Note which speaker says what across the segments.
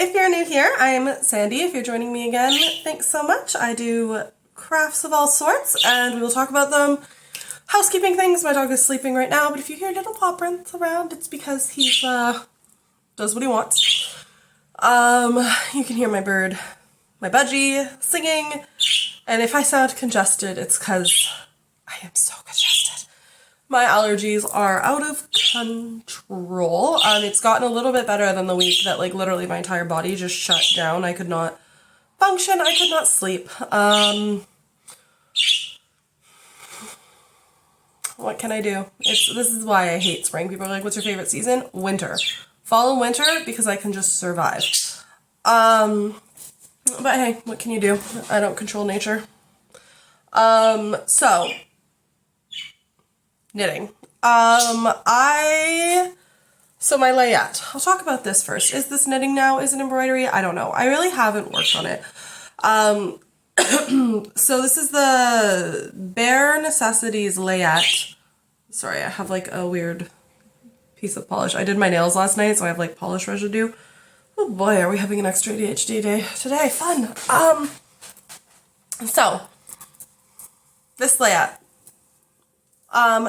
Speaker 1: if you're new here, I'm Sandy. If you're joining me again, thanks so much. I do crafts of all sorts, and we will talk about them. Housekeeping things. My dog is sleeping right now, but if you hear little paw prints around, it's because he's, does what he wants. You can hear my bird, my budgie, singing, and if I sound congested, it's because I am so congested. My allergies are out of control. It's gotten a little bit better than the week that, like, literally my entire body just shut down. I could not function. I could not sleep. What can I do? This is why I hate spring. People are like, what's your favorite season? Winter. Fall and winter, because I can just survive. But hey, what can you do? I don't control nature. So, knitting. So my Layette. I'll talk about this first. Is this knitting now? Is it embroidery? I don't know. I really haven't worked on it. So this is the Bare Necessities Layette. Sorry, I have like a weird piece of polish. I did my nails last night, so I have like polish residue. Oh boy, are we having an extra ADHD day today. Fun. So this Layette.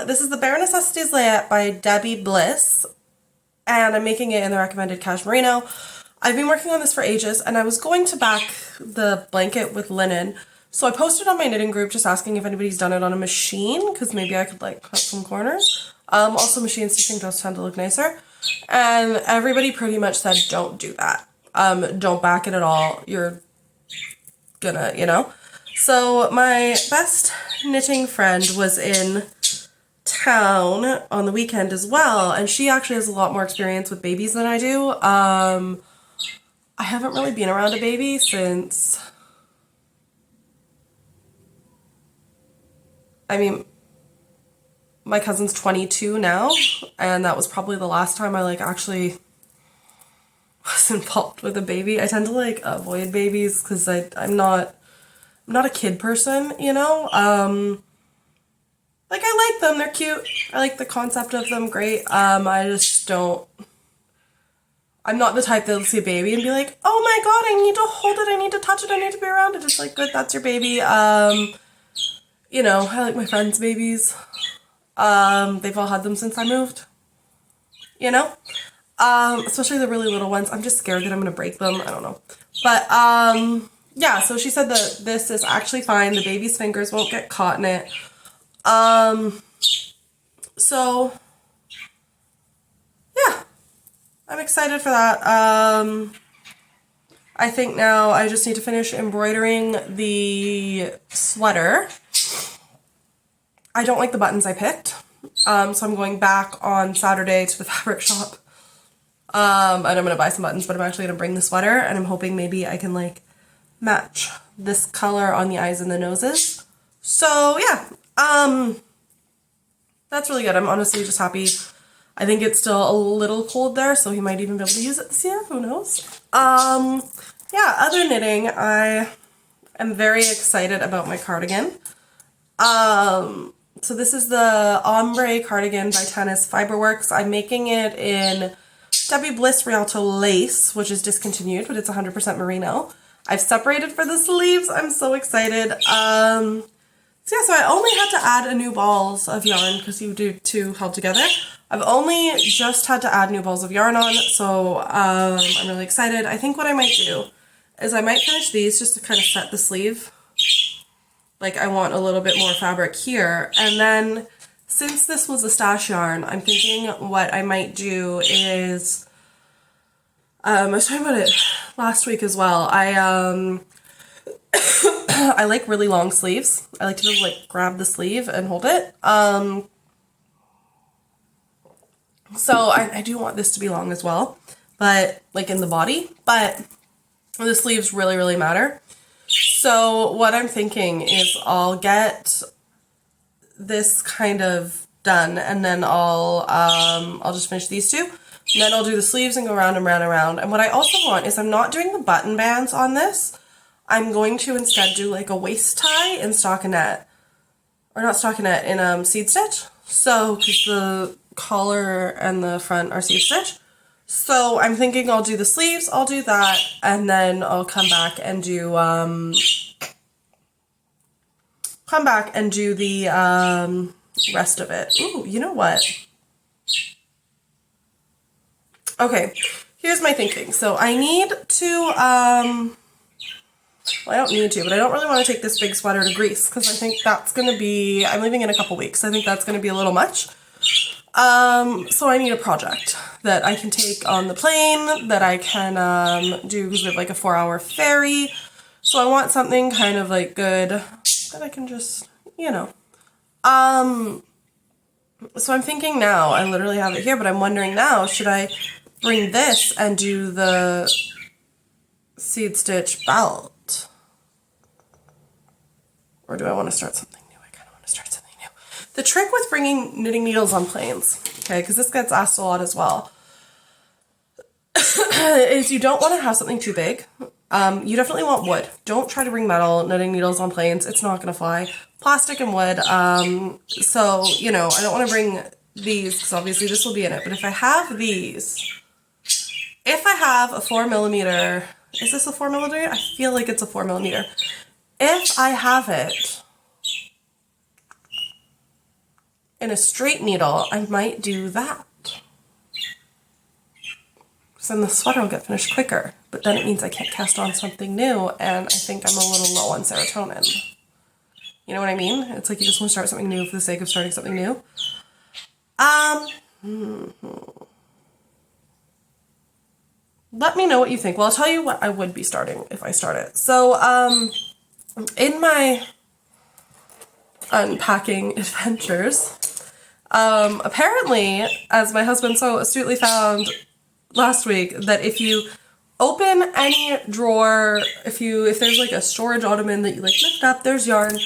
Speaker 1: This is the Bare Necessities Layette by Bliss, and I'm making it in the recommended Cashmerino. I've been working on this for ages, and I was going to back the blanket with linen, so I posted on my knitting group just asking if anybody's done it on a machine, because maybe I could like cut some corners. Also machine stitching does tend to look nicer, and everybody pretty much said don't do that. Don't back it at all. You're gonna, you know. So my best knitting friend was in town on the weekend as well, and she actually has a lot more experience with babies than I do. I haven't really been around a baby since, I mean, my cousin's 22 now, and that was probably the last time I like actually was involved with a baby. I tend to like avoid babies because I'm not a kid person, you know. Like, I like them, they're cute. I like the concept of them, great. I just don't, I'm not the type that'll see a baby and be like, oh my god, I need to hold it, I need to touch it, I need to be around it. It's like, good, that's your baby. You know, I like my friends' babies. They've all had them since I moved. You know? Especially the really little ones. I'm just scared that I'm gonna break them. I don't know. But, yeah, so she said that this is actually fine. The baby's fingers won't get caught in it. So, yeah, I'm excited for that. I think now I just need to finish embroidering the sweater. I don't like the buttons I picked, so I'm going back on Saturday to the fabric shop, and I'm going to buy some buttons, but I'm actually going to bring the sweater, and I'm hoping maybe I can, like, match this color on the eyes and the noses. So, yeah, that's really good. I'm honestly just happy. I think it's still a little cold there, so he might even be able to use it this year. Who knows? Yeah, other knitting, I am very excited about my cardigan. So this is the Ombre cardigan by Tanis Fiberworks. I'm making it in Bliss Rialto lace, which is discontinued, but it's 100% merino. I've separated for the sleeves. I'm so excited. So yeah, so I only had to add a new balls of yarn because you do two held together. I've only just had to add new balls of yarn on, so I'm really excited. I think what I might do is I might finish these just to kind of set the sleeve. Like, I want a little bit more fabric here, and then since this was a stash yarn, I'm thinking what I might do is, I was talking about it last week as well. I like really long sleeves. I like to just like grab the sleeve and hold it. So I do want this to be long as well, but like in the body, but the sleeves really, really matter. So what I'm thinking is I'll get this kind of done, and then I'll just finish these two, and then I'll do the sleeves and go round and round and round. And what I also want is I'm not doing the button bands on this. I'm going to instead do like a waist tie in stockinette, or not stockinette, in seed stitch. So, because the collar and the front are seed stitch. So I'm thinking I'll do the sleeves, I'll do that, and then I'll come back and do the rest of it. Ooh, you know what? Okay, here's my thinking. So I need to, well, I don't need to, but I don't really want to take this big sweater to Greece because I think that's going to be, I'm leaving in a couple weeks. I think that's going to be a little much. So I need a project that I can take on the plane, that I can do, because we have like a 4-hour ferry. So I want something kind of like good that I can just, you know. So I'm thinking now, I literally have it here, but I'm wondering now, should I bring this and do the seed stitch belt? Or do I want to start something new? I kind of want to start something new. The trick with bringing knitting needles on planes, okay, because this gets asked a lot as well, is you don't want to have something too big. You definitely want wood. Don't try to bring metal knitting needles on planes. It's not going to fly. Plastic and wood. So, you know, I don't want to bring these because obviously this will be in it. But if I have these, if I have a 4mm, is this a 4mm? I feel like it's a 4mm. If I have it in a straight needle, I might do that. So then the sweater will get finished quicker, but then it means I can't cast on something new, and I think I'm a little low on serotonin. You know what I mean? It's like you just want to start something new for the sake of starting something new. Let me know what you think. Well, I'll tell you what I would be starting if I start it. So, in my unpacking adventures, apparently, as my husband so astutely found last week, that if you open any drawer, if there's like a storage ottoman that you like lift up, there's yarn.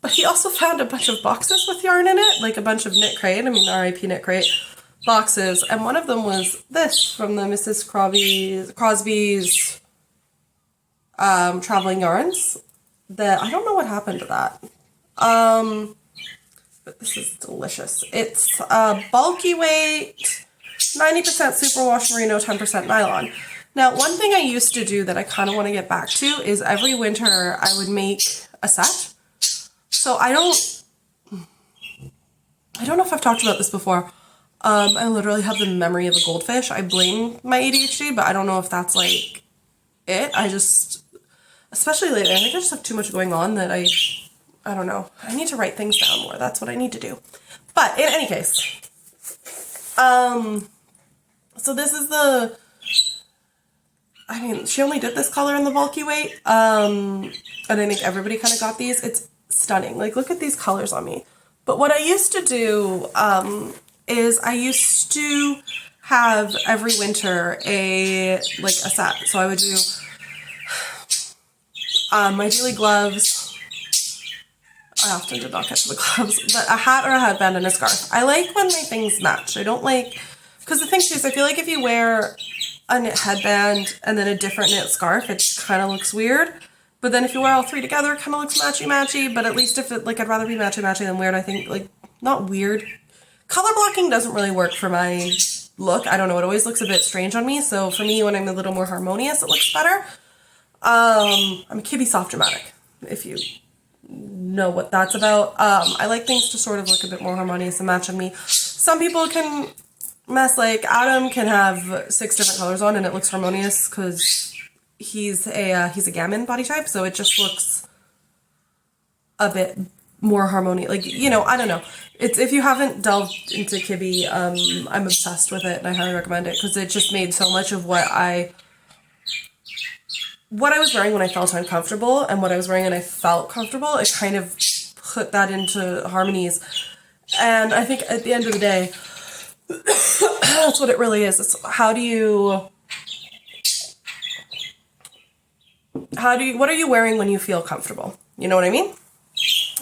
Speaker 1: But he also found a bunch of boxes with yarn in it, like a bunch of Knit Crate, I mean RIP Knit Crate boxes, and one of them was this from the Mrs. Crosby's Traveling Yarns. That I don't know what happened to that. But this is delicious. It's bulky weight, 90% superwash merino, 10% nylon. Now, one thing I used to do that I kind of want to get back to is every winter I would make a set. So I don't know if I've talked about this before. I literally have the memory of a goldfish. I blame my ADHD, but I don't know if that's like it. I just, especially lately, I think I just have too much going on that I don't know. I need to write things down more. That's what I need to do. But in any case, so this is the, I mean, she only did this color in the bulky weight, and I think everybody kind of got these. It's stunning. Like, look at these colors on me. But what I used to do, is I used to have every winter a set. So I would do, my daily gloves. I often did not catch the gloves, but a hat or a headband and a scarf. I like when my things match. I don't like, because the thing too is I feel like if you wear a knit headband and then a different knit scarf, it kind of looks weird. But then if you wear all three together, it kind of looks matchy-matchy. But at least if it, like, I'd rather be matchy-matchy than weird. I think, like, not weird. Color blocking doesn't really work for my look. I don't know. It always looks a bit strange on me. So for me, when I'm a little more harmonious, it looks better. I'm a Kibby Soft Dramatic, if you know what that's about. I like things to sort of look a bit more harmonious and match on me. Some people can mess, like Adam can have 6 different colors on and it looks harmonious because he's a gammon body type, so it just looks a bit more harmonious. Like, you know, I don't know. It's, if you haven't delved into Kibby, I'm obsessed with it and I highly recommend it because it just made so much of what I was wearing when I felt uncomfortable and what I was wearing when I felt comfortable. It kind of put that into harmonies. And I think at the end of the day, that's what it really is. It's what are you wearing when you feel comfortable? You know what I mean?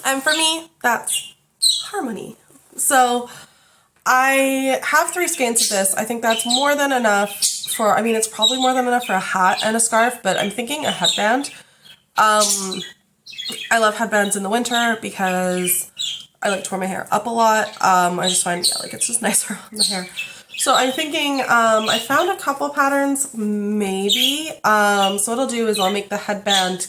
Speaker 1: And for me, that's harmony. So I have 3 skeins of this. I think that's more than enough for, I mean, it's probably more than enough for a hat and a scarf, but I'm thinking a headband. I love headbands in the winter because I like to wear my hair up a lot. I just find, yeah, like, it's just nicer on the hair. So I'm thinking, I found a couple patterns, maybe. So what I'll do is I'll make the headband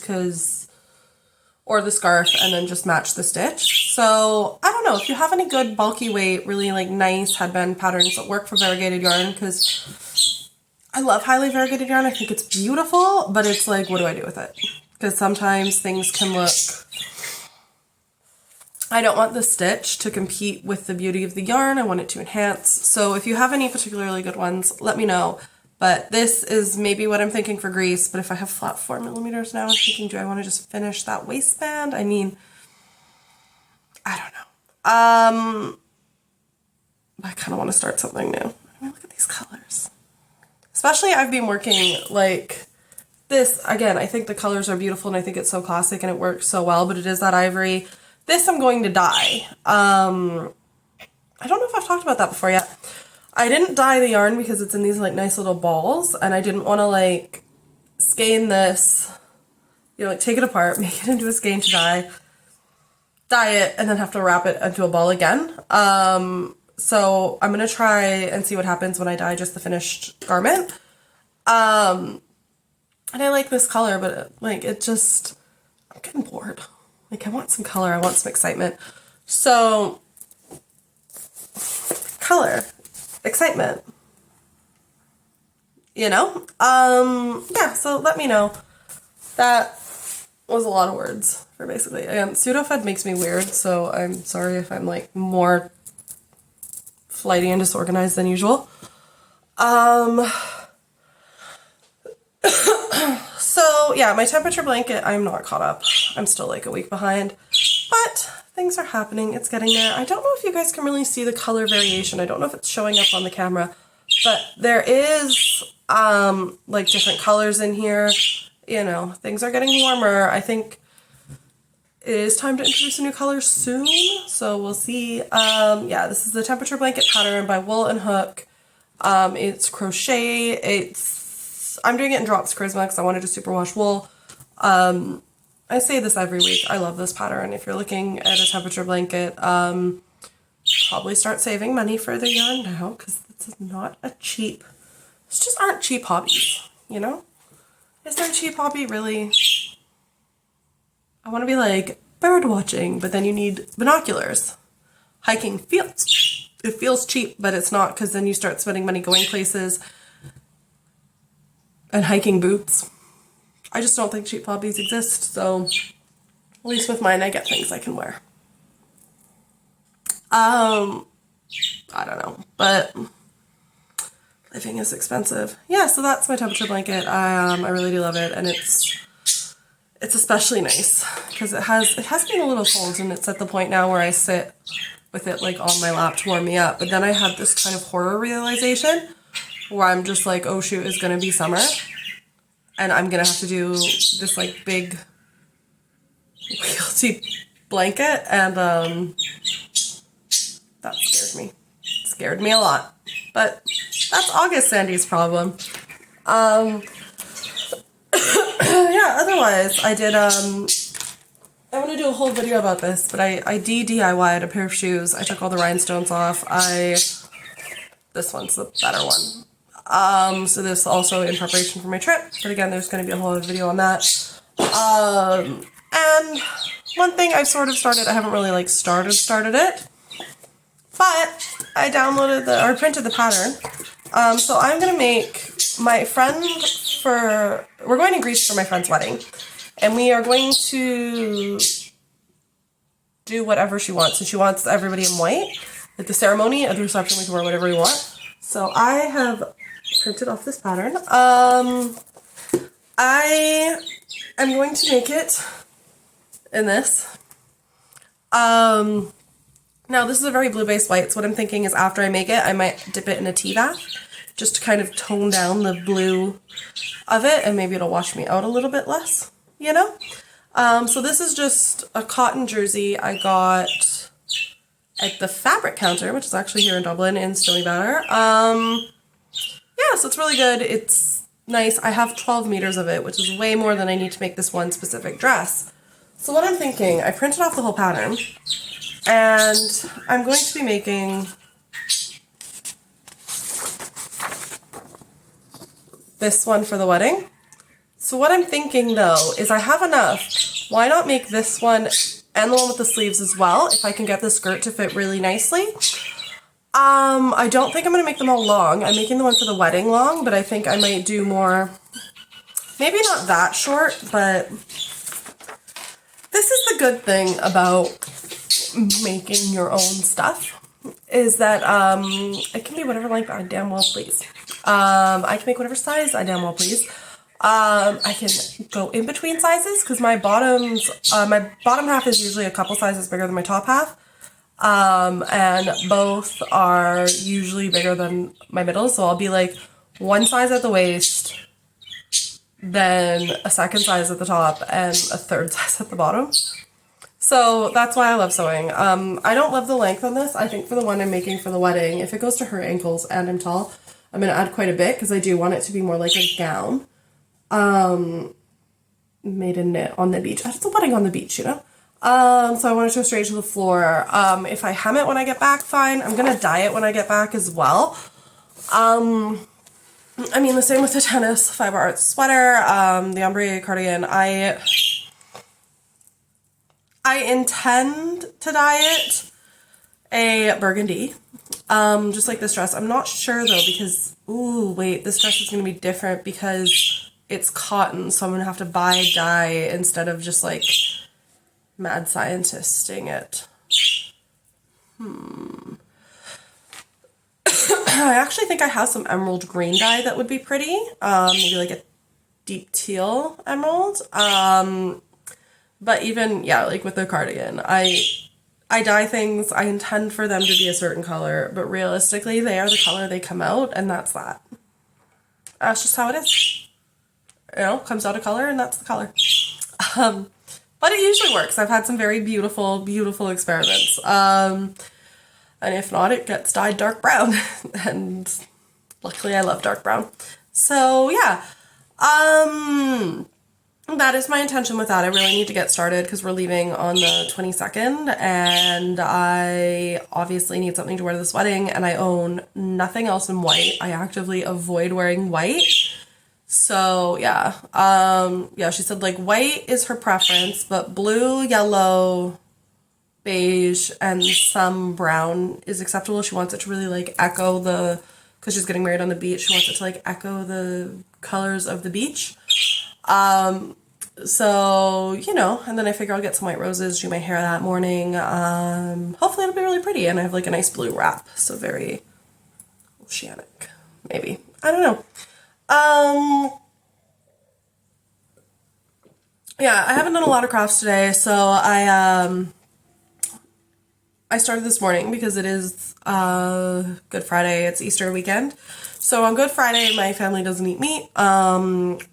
Speaker 1: or the scarf and then just match the stitch. So I don't know if you have any good bulky weight, really like nice headband patterns that work for variegated yarn, because I love highly variegated yarn. I think it's beautiful, but it's like, what do I do with it? Because sometimes things can look, I don't want the stitch to compete with the beauty of the yarn. I want it to enhance. So if you have any particularly good ones, let me know. But this is maybe what I'm thinking for Greece. But if I have flat 4mm now, I'm thinking, do I want to just finish that waistband? I mean, I don't know. I kind of want to start something new. I mean, look at these colors. Especially I've been working like this. Again, I think the colors are beautiful and I think it's so classic and it works so well, but it is that ivory. This I'm going to dye. I don't know if I've talked about that before yet. I didn't dye the yarn because it's in these like nice little balls and I didn't want to like skein this, you know, like take it apart, make it into a skein to dye it, and then have to wrap it into a ball again. So I'm going to try and see what happens when I dye just the finished garment. And I like this color, but like it just, I'm getting bored. Like I want some color, I want some excitement. So color, excitement, you know? Yeah, so let me know. That was a lot of words for basically, again, pseudo-fed makes me weird, so I'm sorry if I'm like more flighty and disorganized than usual. So yeah, my temperature blanket, I'm not caught up. I'm still like a week behind, but things are happening. It's getting there. I don't know if you guys can really see the color variation. I don't know if it's showing up on the camera, but there is like different colors in here. You know, things are getting warmer. I think it is time to introduce a new color soon, so we'll see. Yeah, this is the temperature blanket pattern by Wool and Hook. It's crochet. I'm doing it in Drops Charisma because I wanted to superwash wool. I say this every week. I love this pattern. If you're looking at a temperature blanket, probably start saving money for the yarn now because this is not a cheap, this just aren't cheap hobbies, you know? Is there a cheap hobby, really? I want to be like bird watching, but then you need binoculars. Hiking it feels cheap, but it's not, because then you start spending money going places and hiking boots. I just don't think cheap hobbies exist, so at least with mine I get things I can wear. I don't know, but living is expensive. Yeah, so that's my temperature blanket. I really do love it, and it's especially nice because it has been a little cold, and it's at the point now where I sit with it like on my lap to warm me up. But then I have this kind of horror realization where I'm just like, oh shoot, it's gonna be summer, and I'm gonna have to do this like big quilty blanket, and that scared me. It scared me a lot. But that's August Sandy's problem. Yeah, otherwise I did I want to do a whole video about this, but I DIY'd a pair of shoes. I took all the rhinestones off. This one's the better one. So this also in preparation for my trip, but again, there's going to be a whole other video on that. And one thing I've sort of started, I haven't really like started it, but I downloaded or printed the pattern. So I'm going to make my friend we're going to Greece for my friend's wedding, and we are going to do whatever she wants. And she wants everybody in white. At the ceremony, at the reception, we can wear whatever we want. So I have printed off this pattern. I am going to make it in this. Now this is a very blue-based white, so what I'm thinking is after I make it, I might dip it in a tea bath, just to kind of tone down the blue of it, and maybe it'll wash me out a little bit less, you know? So this is just a cotton jersey I got at the fabric counter, which is actually here in Dublin in Stony Batter. Yeah, so it's really good. It's nice. I have 12 meters of it, which is way more than I need to make this one specific dress. So what I'm thinking, I printed off the whole pattern, and I'm going to be making this one for the wedding. So what I'm thinking though is I have enough. Why not make this one and the one with the sleeves as well if I can get the skirt to fit really nicely. I don't think I'm going to make them all long. I'm making the one for the wedding long, but I think I might do more, maybe not that short, but this is the good thing about making your own stuff, is that it can be whatever length I damn well please. I can make whatever size I damn well please. I can go in between sizes because my bottom half is usually a couple sizes bigger than my top half. And both are usually bigger than my middle, so I'll be like one size at the waist, then a second size at the top, and a third size at the bottom. So that's why I love sewing. I don't love the length on this. I think for the one I'm making for the wedding, if it goes to her ankles and I'm tall, I'm going to add quite a bit because I do want it to be more like a gown. Made in knit on the beach. It's a wedding on the beach, you know? So I want it to go straight to the floor. If I hem it when I get back, fine. I'm going to dye it when I get back as well. I mean, the same with the Tanis Fiber Arts sweater, the Ombre cardigan. I intend to dye it a burgundy, just like this dress. I'm not sure though because, ooh, wait, this dress is going to be different because it's cotton, so I'm going to have to buy dye instead of just like mad scientisting it. I actually think I have some emerald green dye that would be pretty. Maybe like a deep teal emerald. But even, yeah, like with the cardigan, I dye things, I intend for them to be a certain color, but realistically they are the color they come out, and that's that. That's just how it is. You know, comes out a color and that's the color. But it usually works. I've had some very beautiful, beautiful experiments. And if not, it gets dyed dark brown. And luckily I love dark brown. So yeah, that is my intention with that. I really need to get started because we're leaving on the 22nd and I obviously need something to wear to this wedding, and I own nothing else in white. I actively avoid wearing white. So yeah, yeah, she said like white is her preference, but blue, yellow, beige, and some brown is acceptable. She wants it to really like echo because she's getting married on the beach, she wants it to like echo the colors of the beach. So, you know, and then I figure I'll get some white roses, do my hair that morning. Hopefully it'll be really pretty, and I have like a nice blue wrap, so very oceanic, maybe. I don't know. Yeah, I haven't done a lot of crafts today, so I started this morning because it is, Good Friday, it's Easter weekend. So on Good Friday, my family doesn't eat meat, and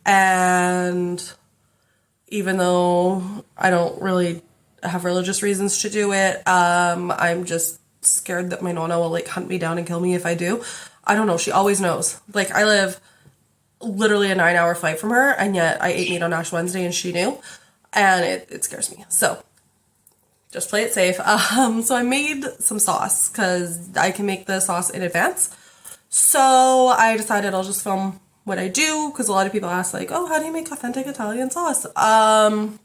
Speaker 1: even though I don't really have religious reasons to do it, I'm just scared that my Nonna will, like, hunt me down and kill me if I do. I don't know, she always knows. Like, I live literally a 9-hour flight from her, and yet I ate meat on Ash Wednesday and she knew, and it scares me. So just play it safe. So I made some sauce because I can make the sauce in advance. So I decided I'll just film what I do because a lot of people ask like, oh, how do you make authentic Italian sauce? And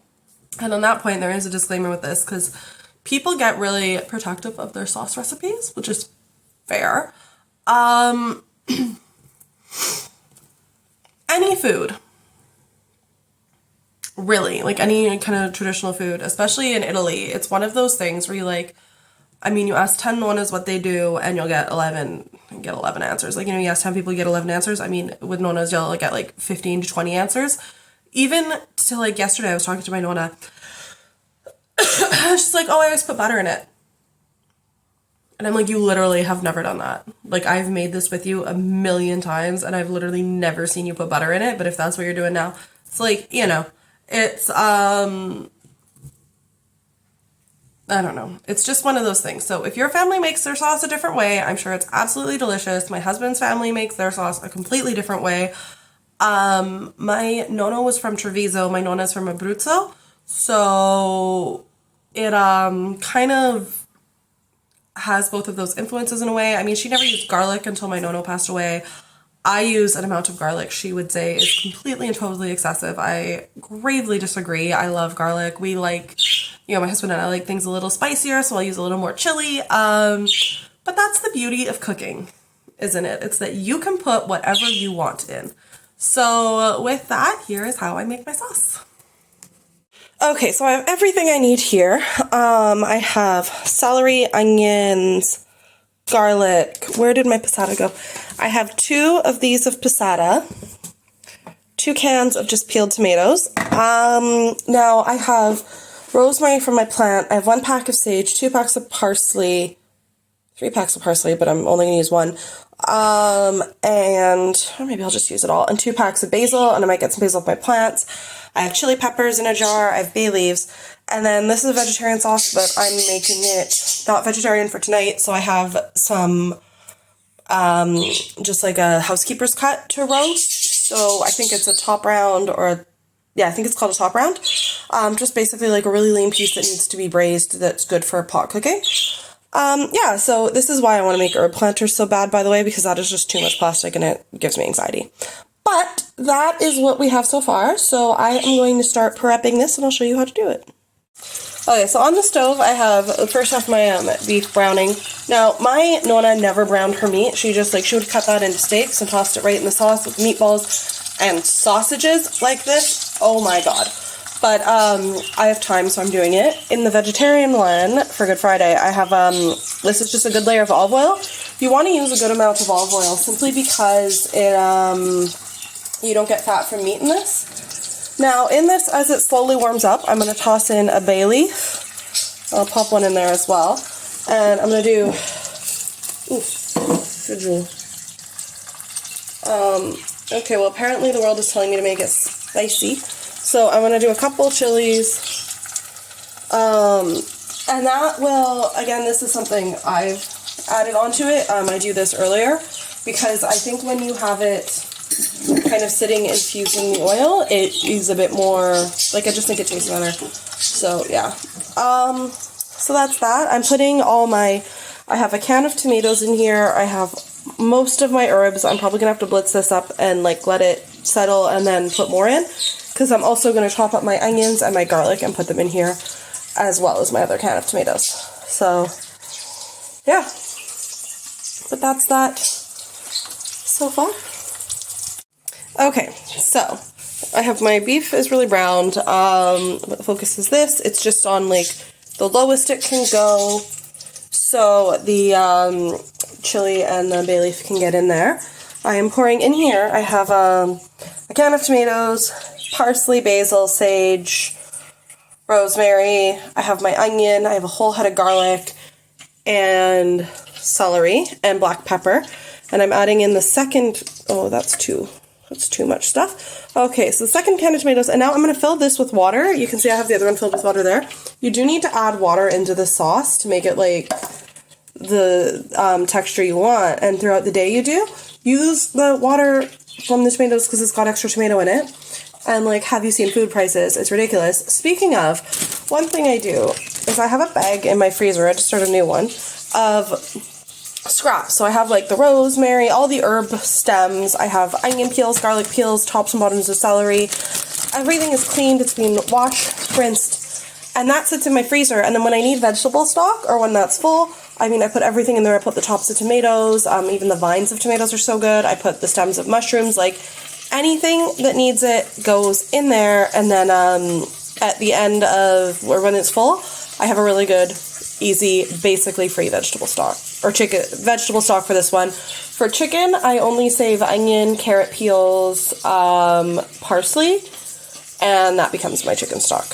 Speaker 1: on that point, there is a disclaimer with this because people get really protective of their sauce recipes, which is fair. Any food, really, like any kind of traditional food, especially in Italy, it's one of those things where you like, I mean, you ask 10 Nonnas what they do and you'll get 11 answers. Like, you know, you ask 10 people, you get 11 answers. I mean, with Nonnas, you'll get like 15 to 20 answers. Even to like yesterday, I was talking to my Nonna. She's like, oh, I always put butter in it. And I'm like, you literally have never done that. Like, I've made this with you a million times and I've literally never seen you put butter in it. But if that's what you're doing now, it's like, you know, it's, I don't know. It's just one of those things. So if your family makes their sauce a different way, I'm sure it's absolutely delicious. My husband's family makes their sauce a completely different way. My Nonna was from Treviso. My Nonna's from Abruzzo. So it, kind of has both of those influences in a way. I mean, she never used garlic until my Nonna passed away. I use an amount of garlic she would say is completely and totally excessive. I gravely disagree. I love garlic. We like, you know, my husband and I like things a little spicier, so I'll use a little more chili. But that's the beauty of cooking, isn't it? It's that you can put whatever you want in. So with that, here is how I make my sauce. Okay, so I have everything I need here. I have celery, onions, garlic. Where did my passata go? I have 2 of these of passata, 2 cans of just peeled tomatoes. Now I have rosemary from my plant. I have 1 pack of sage, 2 packs of parsley, 3 packs of parsley, but I'm only gonna use 1. And or maybe I'll just use it all. And 2 packs of basil, and I might get some basil with my plants. I have chili peppers in a jar. I have bay leaves. And then this is a vegetarian sauce, but I'm making it not vegetarian for tonight. So I have some, just like a housekeeper's cut to roast. So I think it's a top round, or yeah, I think it's called a top round. Just basically like a really lean piece that needs to be braised that's good for pot cooking. Yeah, so this is why I want to make herb planters so bad, by the way, because that is just too much plastic and it gives me anxiety. But that is what we have so far. So I am going to start prepping this and I'll show you how to do it. Okay, so on the stove I have, first off, my beef browning. Now, my Nonna never browned her meat. She just, she would cut that into steaks and tossed it right in the sauce with meatballs and sausages like this. Oh my god. But I have time, so I'm doing it. In the vegetarian one, for Good Friday, I have, this is just a good layer of olive oil. You want to use a good amount of olive oil simply because it, you don't get fat from meat in this. Now, in this, as it slowly warms up, I'm going to toss in a bay leaf. I'll pop one in there as well. And I'm going to do, good jewel. Okay, well, apparently the world is telling me to make it spicy. So I'm going to do a couple chilies. And that will, again, this is something I've added onto it. I do this earlier because I think when you have it kind of sitting infusing the oil, it is a bit more, I just think it tastes better. So yeah. So that's that. I'm putting I have a can of tomatoes in here. I have most of my herbs. I'm probably gonna have to blitz this up and let it settle and then put more in, because I'm also gonna chop up my onions and my garlic and put them in here, as well as my other can of tomatoes. So yeah, but that's that so far. Okay, so I have my beef is really browned. But the focus is this. It's just on the lowest it can go, so the chili and the bay leaf can get in there. I am pouring in here. I have a can of tomatoes, parsley, basil, sage, rosemary. I have my onion. I have a whole head of garlic and celery and black pepper. And I'm adding in the second. Oh, that's too much stuff. Okay, so the second can of tomatoes, and now I'm going to fill this with water. You can see I have the other one filled with water there. You do need to add water into the sauce to make it the texture you want, and throughout the day you do. Use the water from the tomatoes because it's got extra tomato in it. And have you seen food prices? It's ridiculous. Speaking of, one thing I do is I have a bag in my freezer, I just started a new one, of scraps. So I have the rosemary, all the herb stems, I have onion peels, garlic peels, tops and bottoms of celery. Everything is cleaned, it's been washed, rinsed, and that sits in my freezer. And then when I need vegetable stock, or when that's full, I put everything in there. I put the tops of tomatoes, even the vines of tomatoes are so good. I put the stems of mushrooms, anything that needs it goes in there. And then at the end of, or when it's full, I have a really good, easy, basically free vegetable stock, or vegetable stock for this one. For chicken, I only save onion, carrot peels, parsley, and that becomes my chicken stock.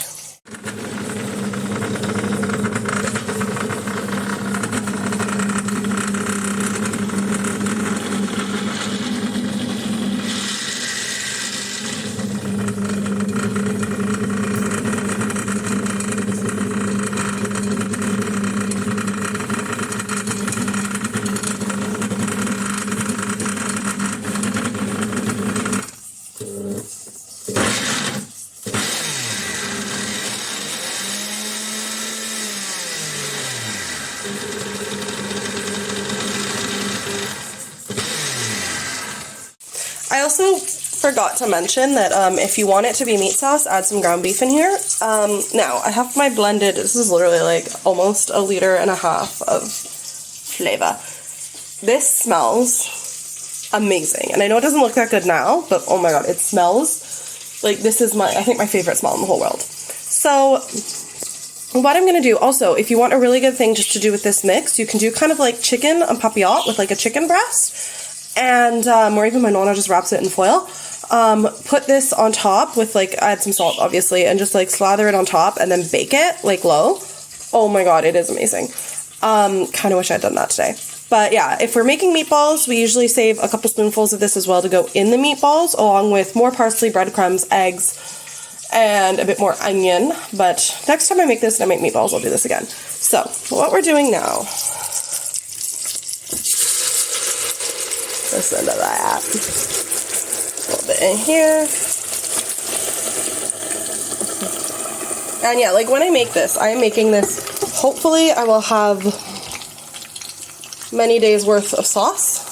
Speaker 1: also forgot to mention that if you want it to be meat sauce, add some ground beef in here. Now, I have my blended, this is literally like almost 1.5 liters of flavor. This smells amazing. And I know it doesn't look that good now, but oh my god, it smells like this is I think my favorite smell in the whole world. So what I'm going to do also, if you want a really good thing just to do with this mix, you can do kind of like chicken en papillote with like a chicken breast, and or even my Nonna just wraps it in foil. Put this on top with like, add some salt obviously, and just like slather it on top and then bake it like low. Oh my god, it is amazing. Kind of wish I'd done that today. But yeah, if we're making meatballs, we usually save a couple spoonfuls of this as well to go in the meatballs, along with more parsley, breadcrumbs, eggs, and a bit more onion. But next time I make this and I make meatballs, I'll do this again. So what we're doing now, listen to that. A little bit in here. And yeah, like when I make this, I am making this, hopefully I will have many days worth of sauce,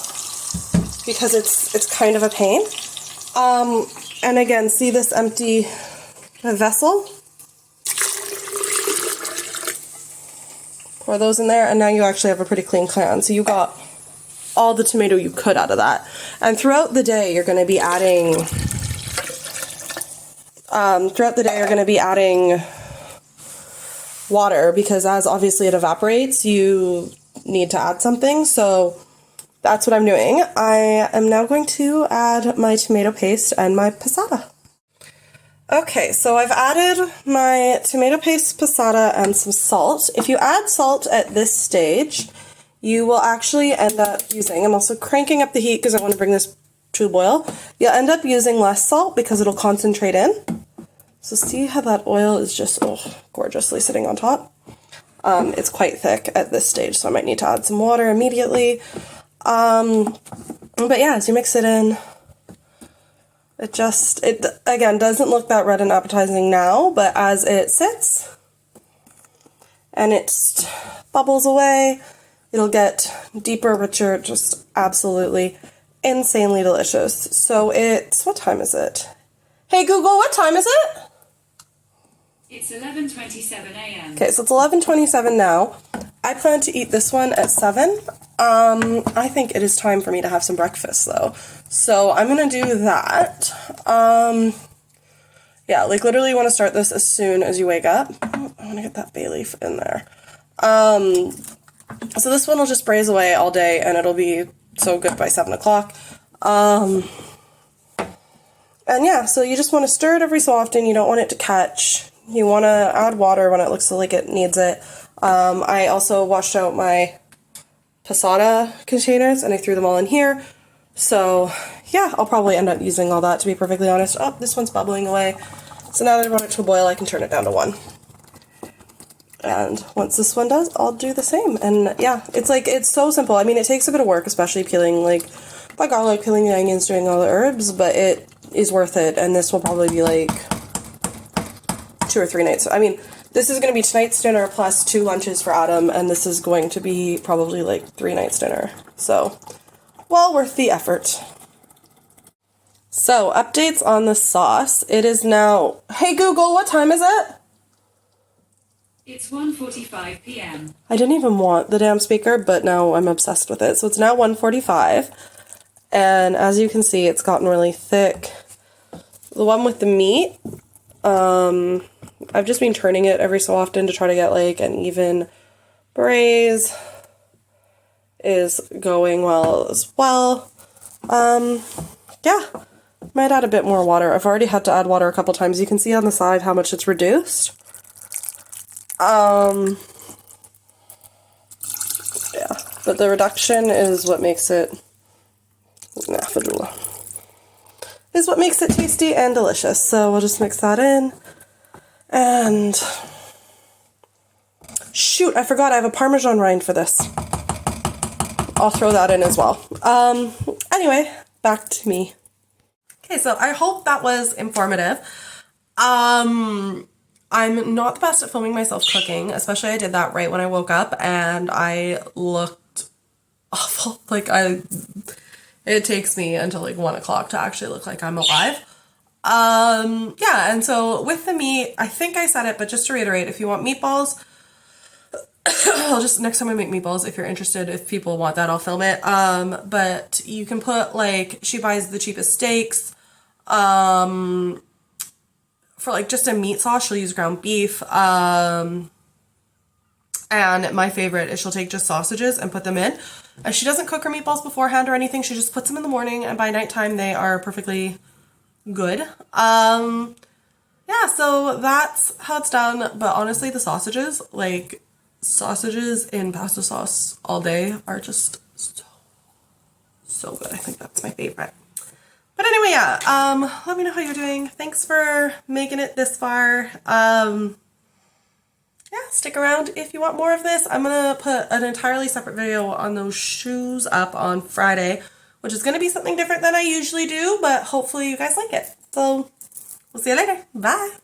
Speaker 1: because it's kind of a pain. And again, see this empty vessel? Pour those in there, and now you actually have a pretty clean can. So you got all the tomato you could out of that. And throughout the day, you're going to be adding, water, because as obviously it evaporates, you need to add something. So that's what I'm doing. I am now going to add my tomato paste and my passata. Okay, so I've added my tomato paste, passata, and some salt. If you add salt at this stage, you will actually end up using, I'm also cranking up the heat because I want to bring this to a boil. You'll end up using less salt because it'll concentrate in. So see how that oil is just gorgeously sitting on top? It's quite thick at this stage, so I might need to add some water immediately. But yeah, as you mix it in, it again doesn't look that red and appetizing now, but as it sits and it bubbles away, it'll get deeper, richer, just absolutely insanely delicious. So what time is it? Hey Google, what time is it?
Speaker 2: It's 11:27 a.m.
Speaker 1: Okay, so it's 11:27 now. I plan to eat this one at 7. I think it is time for me to have some breakfast though. So I'm gonna do that. Yeah, like literally you want to start this as soon as you wake up. Oh, I want to get that bay leaf in there. So this one will just braise away all day and it'll be so good by 7 o'clock. And yeah, so you just want to stir it every so often. You don't want it to catch. You want to add water when it looks like it needs it. I also washed out my passata containers and I threw them all in here. So yeah, I'll probably end up using all that, to be perfectly honest. Oh, this one's bubbling away. So now that I brought it to a boil, I can turn it down to 1. And once this one does, I'll do the same. And yeah, it's so simple. I mean, it takes a bit of work, especially peeling like my garlic, peeling the onions, doing all the herbs, but it is worth it. And this will probably be like 2 or 3 nights. I mean, this is going to be tonight's dinner plus 2 lunches for Adam, and this is going to be probably like 3 nights dinner. So, well worth the effort. So, updates on the sauce. It is now, hey Google, what time is it?
Speaker 2: It's 1:45 p.m.
Speaker 1: I didn't even want the damn speaker, but now I'm obsessed with it. So it's now 1:45, and as you can see, it's gotten really thick. The one with the meat, I've just been turning it every so often to try to get like an even braise, is going well as well. Yeah, might add a bit more water. I've already had to add water a couple times. You can see on the side how much it's reduced. Yeah, but the reduction is what makes it, is what makes it tasty and delicious. So we'll just mix that in. And shoot, I forgot I have a Parmesan rind for this. I'll throw that in as well. Anyway, back to me. Okay, so I hope that was informative. I'm not the best at filming myself cooking, especially I did that right when I woke up and I looked awful. Like it it takes me until like 1 o'clock to actually look like I'm alive. Yeah, and so with the meat, I think I said it, but just to reiterate, if you want meatballs, I'll just, next time I make meatballs, if you're interested, if people want that, I'll film it. But you can put like, she buys the cheapest steaks. For like just a meat sauce, she'll use ground beef. And my favorite is she'll take just sausages and put them in. And she doesn't cook her meatballs beforehand or anything. She just puts them in the morning, and by nighttime they are perfectly good. Yeah, so that's how it's done. But honestly, the sausages, like sausages in pasta sauce all day, are just so good. I think that's my favorite. But anyway, yeah, let me know how you're doing. Thanks for making it this far. Yeah, stick around if you want more of this. I'm going to put an entirely separate video on those shoes up on Friday, which is going to be something different than I usually do, but hopefully you guys like it. So, we'll see you later. Bye!